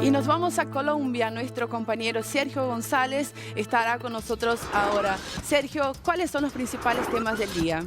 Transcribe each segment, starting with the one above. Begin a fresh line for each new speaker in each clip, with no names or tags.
Y nos vamos a Colombia. Nuestro compañero Sergio González estará con nosotros ahora. Sergio, ¿cuáles son los principales temas del día?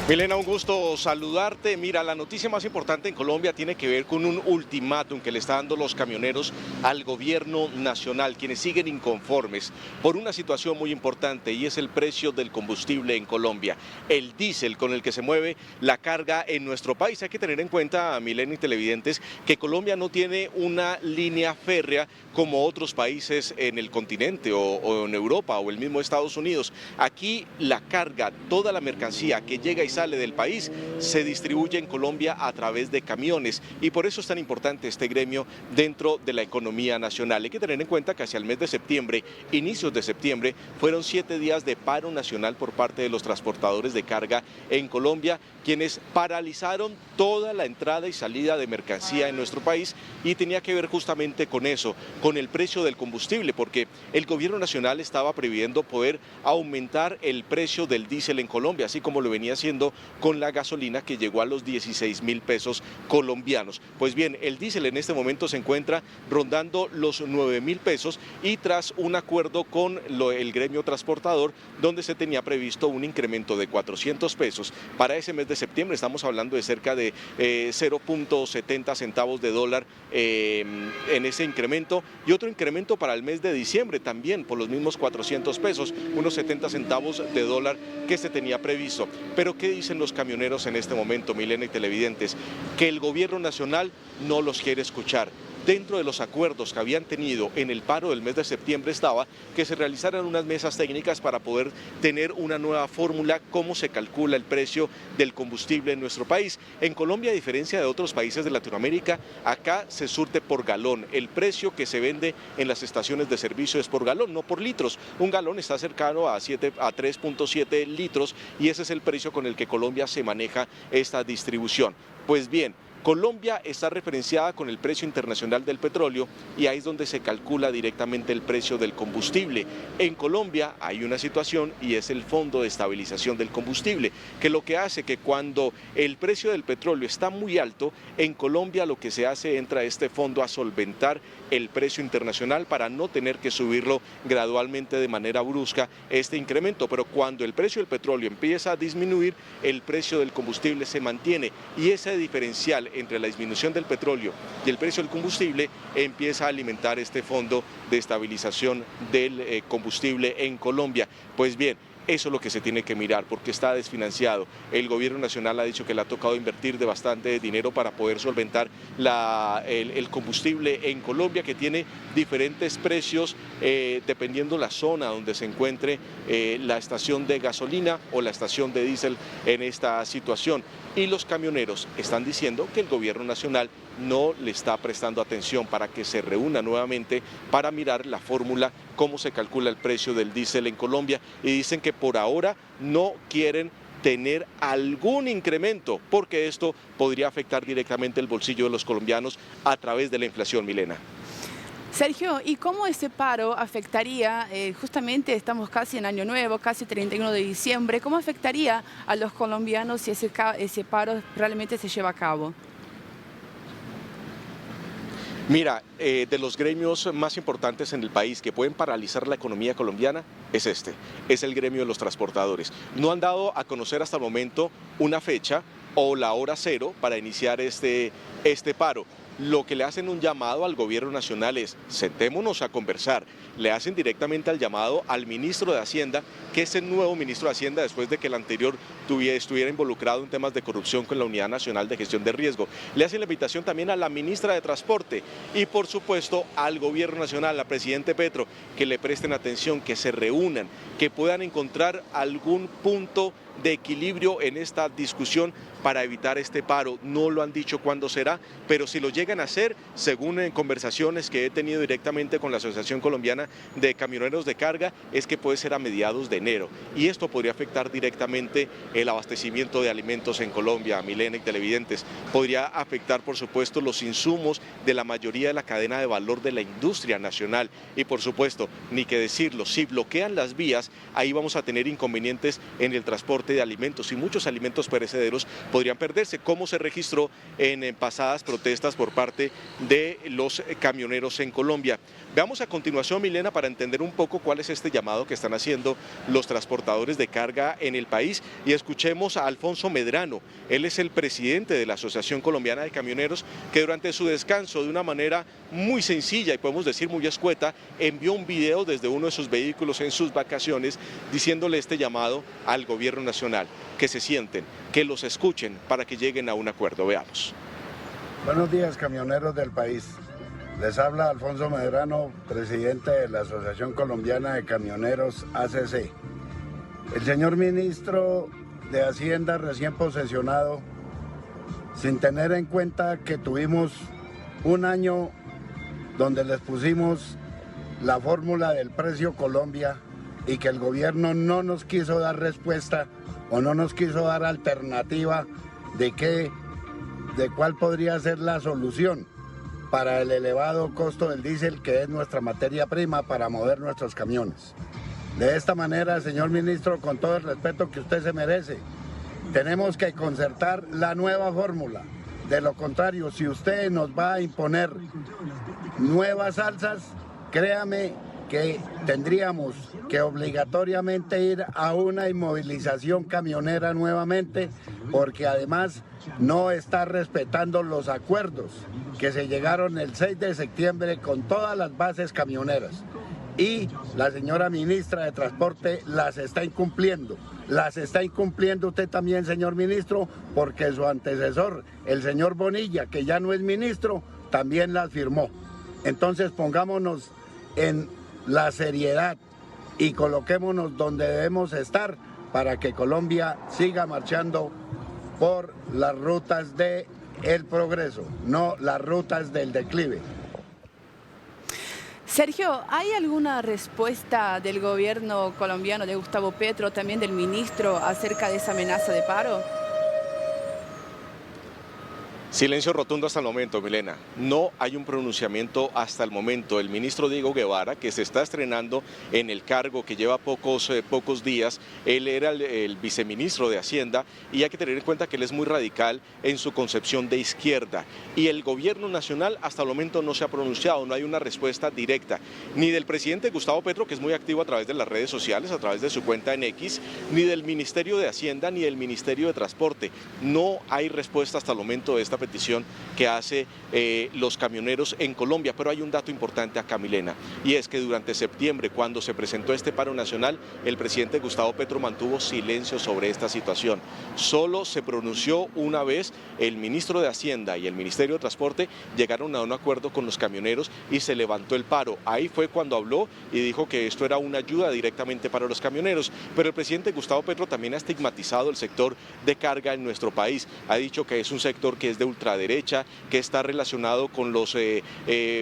Milena, un gusto saludarte. Mira, la noticia más importante en Colombia tiene que ver con un ultimátum que le están dando los camioneros al gobierno nacional, quienes siguen inconformes por una situación muy importante y es el precio del combustible en Colombia, el diésel con el que se mueve la carga en nuestro país. Hay que tener en cuenta, Milena y televidentes, que Colombia no tiene una línea férrea como otros países en el continente o en Europa o el mismo Estados Unidos. Aquí la carga, toda la mercancía que llega y sale del país se distribuye en Colombia a través de camiones y por eso es tan importante este gremio dentro de la economía nacional. Hay que tener en cuenta que hacia el mes de septiembre, inicios de septiembre, fueron 7 días de paro nacional por parte de los transportadores de carga en Colombia, quienes paralizaron toda la entrada y salida de mercancía en nuestro país y tenía que ver justamente con eso, con el precio del combustible, porque el gobierno nacional estaba previendo poder aumentar el precio del diésel en Colombia, así como lo venía haciendo con la gasolina que llegó a los 16.000 pesos colombianos. Pues bien, el diésel en este momento se encuentra rondando los 9.000 pesos y tras un acuerdo con el gremio transportador donde se tenía previsto un incremento de 400 pesos para ese mes de septiembre, estamos hablando de cerca de 0.70 centavos de dólar en ese incremento y otro incremento para el mes de diciembre también por los mismos 400 pesos, unos 70 centavos de dólar que se tenía previsto. Pero ¿qué dicen los camioneros en este momento, Milena y televidentes? Que el gobierno nacional no los quiere escuchar. Dentro de los acuerdos que habían tenido en el paro del mes de septiembre estaba que se realizaran unas mesas técnicas para poder tener una nueva fórmula, cómo se calcula el precio del combustible en nuestro país. En Colombia, a diferencia de otros países de Latinoamérica, acá se surte por galón. El precio que se vende en las estaciones de servicio es por galón, no por litros. Un galón está cercano a 3.7 litros y ese es el precio con el que Colombia se maneja esta distribución. Pues bien, Colombia está referenciada con el precio internacional del petróleo y ahí es donde se calcula directamente el precio del combustible. En Colombia hay una situación y es el Fondo de Estabilización del Combustible, que lo que hace que cuando el precio del petróleo está muy alto, en Colombia lo que se hace, entra este fondo a solventar el precio internacional para no tener que subirlo gradualmente de manera brusca este incremento, pero cuando el precio del petróleo empieza a disminuir, el precio del combustible se mantiene y ese diferencial entre la disminución del petróleo y el precio del combustible empieza a alimentar este fondo de estabilización del combustible en Colombia. Pues bien, eso es lo que se tiene que mirar porque está desfinanciado. El gobierno nacional ha dicho que le ha tocado invertir de bastante dinero para poder solventar el combustible en Colombia, que tiene diferentes precios dependiendo la zona donde se encuentre la estación de gasolina o la estación de diésel en esta situación. Y los camioneros están diciendo que el gobierno nacional no le está prestando atención para que se reúna nuevamente para mirar la fórmula, cómo se calcula el precio del diésel en Colombia y dicen que por ahora no quieren tener algún incremento porque esto podría afectar directamente el bolsillo de los colombianos a través de la inflación, Milena.
Sergio, ¿y cómo ese paro afectaría, justamente estamos casi en Año Nuevo, casi 31 de diciembre, cómo afectaría a los colombianos si ese paro realmente se lleva a cabo?
Mira, de los gremios más importantes en el país que pueden paralizar la economía colombiana es es el gremio de los transportadores. No han dado a conocer hasta el momento una fecha o la hora cero para iniciar este paro. Lo que le hacen un llamado al gobierno nacional es, sentémonos a conversar. Le hacen directamente al llamado al ministro de Hacienda, que es el nuevo ministro de Hacienda después de que el anterior estuviera involucrado en temas de corrupción con la Unidad Nacional de Gestión de Riesgo. Le hacen la invitación también a la ministra de Transporte y por supuesto al gobierno nacional, al presidente Petro, que le presten atención, que se reúnan, que puedan encontrar algún punto de equilibrio en esta discusión para evitar este paro. No lo han dicho cuándo será, pero si lo llegan a hacer, según en conversaciones que he tenido directamente con la Asociación Colombiana de Camioneros de Carga, es que puede ser a mediados de enero. Y esto podría afectar directamente el abastecimiento de alimentos en Colombia, Milena y televidentes. Podría afectar, por supuesto, los insumos de la mayoría de la cadena de valor de la industria nacional. Y, por supuesto, ni que decirlo, si bloquean las vías, ahí vamos a tener inconvenientes en el transporte de alimentos y muchos alimentos perecederos podrían perderse, como se registró en pasadas protestas por parte de los camioneros en Colombia. Veamos a continuación, Milena, para entender un poco cuál es este llamado que están haciendo los transportadores de carga en el país, y escuchemos a Alfonso Medrano. Él es el presidente de la Asociación Colombiana de Camioneros, que durante su descanso, de una manera muy sencilla y podemos decir muy escueta, envió un video desde uno de sus vehículos en sus vacaciones diciéndole este llamado al gobierno nacional, que se sienten, que los escuchen para que lleguen a un acuerdo. Veamos.
Buenos días, camioneros del país. Les habla Alfonso Medrano, presidente de la Asociación Colombiana de Camioneros ACC. El señor ministro de Hacienda recién posesionado, sin tener en cuenta que tuvimos un año donde les pusimos la fórmula del precio Colombia y que el gobierno no nos quiso dar respuesta o no nos quiso dar alternativa de cuál podría ser la solución para el elevado costo del diésel, que es nuestra materia prima para mover nuestros camiones. De esta manera, señor ministro, con todo el respeto que usted se merece, tenemos que concertar la nueva fórmula. De lo contrario, si usted nos va a imponer nuevas alzas, créame que tendríamos que obligatoriamente ir a una inmovilización camionera nuevamente, porque además no está respetando los acuerdos que se llegaron el 6 de septiembre con todas las bases camioneras. Y la señora ministra de Transporte las está incumpliendo. Las está incumpliendo usted también, señor ministro, porque su antecesor, el señor Bonilla, que ya no es ministro, también las firmó. Entonces pongámonos en la seriedad y coloquémonos donde debemos estar para que Colombia siga marchando por las rutas del progreso, no las rutas del declive.
Sergio, ¿hay alguna respuesta del gobierno colombiano de Gustavo Petro, también del ministro, acerca de esa amenaza de paro?
Silencio rotundo hasta el momento, Milena. No hay un pronunciamiento hasta el momento. El ministro Diego Guevara, que se está estrenando en el cargo, que lleva pocos días, él era el viceministro de Hacienda, y hay que tener en cuenta que él es muy radical en su concepción de izquierda. Y el gobierno nacional hasta el momento no se ha pronunciado, no hay una respuesta directa, ni del presidente Gustavo Petro, que es muy activo a través de las redes sociales, a través de su cuenta en X, ni del Ministerio de Hacienda, ni del Ministerio de Transporte. No hay respuesta hasta el momento de esta petición que hace los camioneros en Colombia. Pero hay un dato importante acá, Milena, y es que durante septiembre, cuando se presentó este paro nacional, el presidente Gustavo Petro mantuvo silencio sobre esta situación. Solo se pronunció una vez. El ministro de Hacienda y el Ministerio de Transporte llegaron a un acuerdo con los camioneros y se levantó el paro. Ahí fue cuando habló y dijo que esto era una ayuda directamente para los camioneros. Pero el presidente Gustavo Petro también ha estigmatizado el sector de carga en nuestro país. Ha dicho que es un sector que es de ultraderecha, que está relacionado con los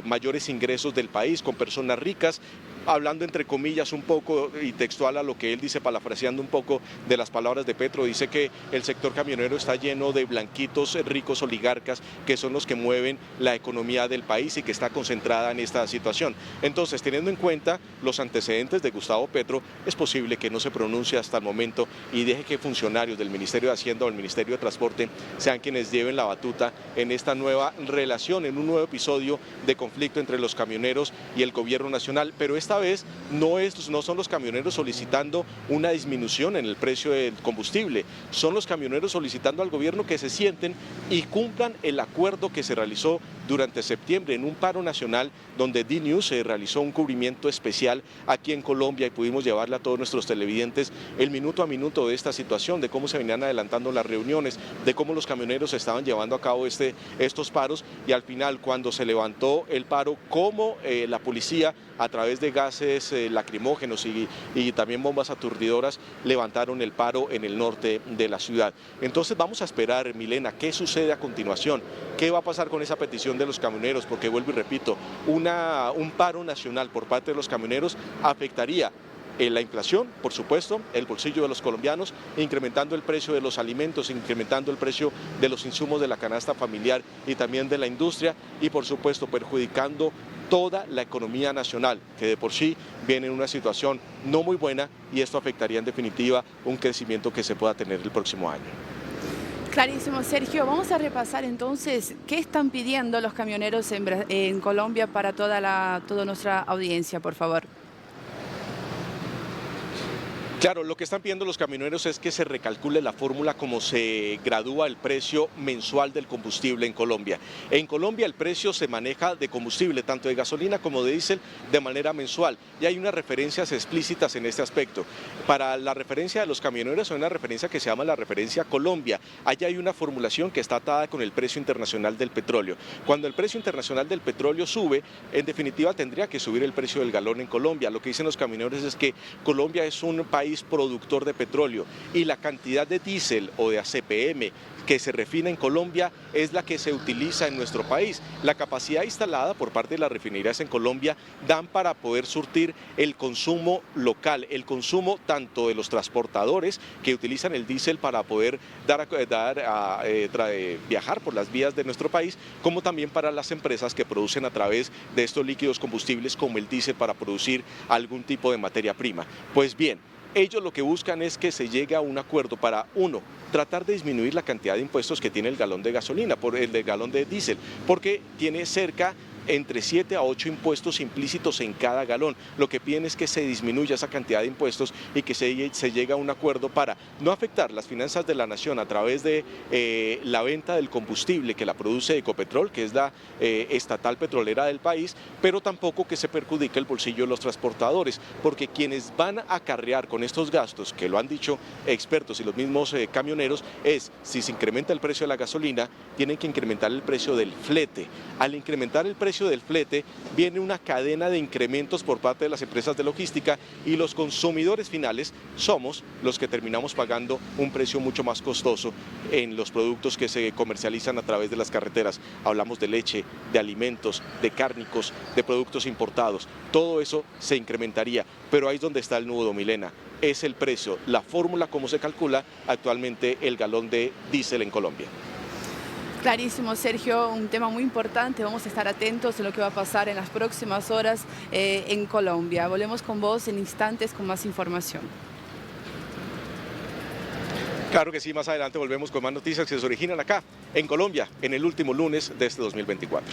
mayores ingresos del país, con personas ricas, hablando entre comillas un poco y textual a lo que él dice, parafraseando un poco de las palabras de Petro. Dice que el sector camionero está lleno de blanquitos ricos oligarcas, que son los que mueven la economía del país y que está concentrada en esta situación. Entonces, teniendo en cuenta los antecedentes de Gustavo Petro, es posible que no se pronuncie hasta el momento y deje que funcionarios del Ministerio de Hacienda o el Ministerio de Transporte sean quienes lleven la batuta en esta nueva relación, en un nuevo episodio de conflicto entre los camioneros y el gobierno nacional. Pero esta vez no son los camioneros solicitando una disminución en el precio del combustible, son los camioneros solicitando al gobierno que se sienten y cumplan el acuerdo que se realizó durante septiembre en un paro nacional, donde D-News se realizó un cubrimiento especial aquí en Colombia y pudimos llevarle a todos nuestros televidentes el minuto a minuto de esta situación, de cómo se venían adelantando las reuniones, de cómo los camioneros estaban llevando a cabo estos paros, y al final, cuando se levantó el paro, cómo la policía, a través de gases lacrimógenos y también bombas aturdidoras, levantaron el paro en el norte de la ciudad. Entonces vamos a esperar, Milena, qué sucede a continuación, qué va a pasar con esa petición de los camioneros, porque vuelvo y repito, un paro nacional por parte de los camioneros afectaría la inflación, por supuesto, el bolsillo de los colombianos, incrementando el precio de los alimentos, incrementando el precio de los insumos de la canasta familiar y también de la industria, y por supuesto perjudicando toda la economía nacional, que de por sí viene en una situación no muy buena, y esto afectaría en definitiva un crecimiento que se pueda tener el próximo año.
Clarísimo, Sergio. Vamos a repasar entonces qué están pidiendo los camioneros en Colombia para toda nuestra audiencia, por favor.
Claro, lo que están pidiendo los camioneros es que se recalcule la fórmula como se gradúa el precio mensual del combustible en Colombia. En Colombia el precio se maneja de combustible, tanto de gasolina como de diésel, de manera mensual. Y hay unas referencias explícitas en este aspecto. Para la referencia de los camioneros hay una referencia que se llama la referencia Colombia. Allá hay una formulación que está atada con el precio internacional del petróleo. Cuando el precio internacional del petróleo sube, en definitiva tendría que subir el precio del galón en Colombia. Lo que dicen los camioneros es que Colombia es un país productor de petróleo y la cantidad de diésel o de ACPM que se refina en Colombia es la que se utiliza en nuestro país. La capacidad instalada por parte de las refinerías en Colombia dan para poder surtir el consumo local, el consumo tanto de los transportadores que utilizan el diésel para poder viajar por las vías de nuestro país, como también para las empresas que producen a través de estos líquidos combustibles como el diésel para producir algún tipo de materia prima. Pues bien, ellos lo que buscan es que se llegue a un acuerdo para, uno, tratar de disminuir la cantidad de impuestos que tiene el galón de gasolina, por el del galón de diésel, porque tiene cerca entre 7 a 8 impuestos implícitos en cada galón. Lo que piden es que se disminuya esa cantidad de impuestos y que se llegue a un acuerdo para no afectar las finanzas de la nación a través de la venta del combustible que la produce Ecopetrol, que es la estatal petrolera del país, pero tampoco que se perjudique el bolsillo de los transportadores, porque quienes van a acarrear con estos gastos, que lo han dicho expertos y los mismos camioneros, es si se incrementa el precio de la gasolina, tienen que incrementar el precio del flete. Al incrementar el precio del flete viene una cadena de incrementos por parte de las empresas de logística y los consumidores finales somos los que terminamos pagando un precio mucho más costoso en los productos que se comercializan a través de las carreteras. Hablamos de leche, de alimentos, de cárnicos, de productos importados. Todo eso se incrementaría, pero ahí es donde está el nudo, Milena. Es el precio, la fórmula como se calcula actualmente el galón de diésel en Colombia.
Clarísimo, Sergio, un tema muy importante. Vamos a estar atentos a lo que va a pasar en las próximas horas en Colombia. Volvemos con vos en instantes con más información.
Claro que sí, más adelante volvemos con más noticias que se originan acá, en Colombia, en el último lunes de este 2024.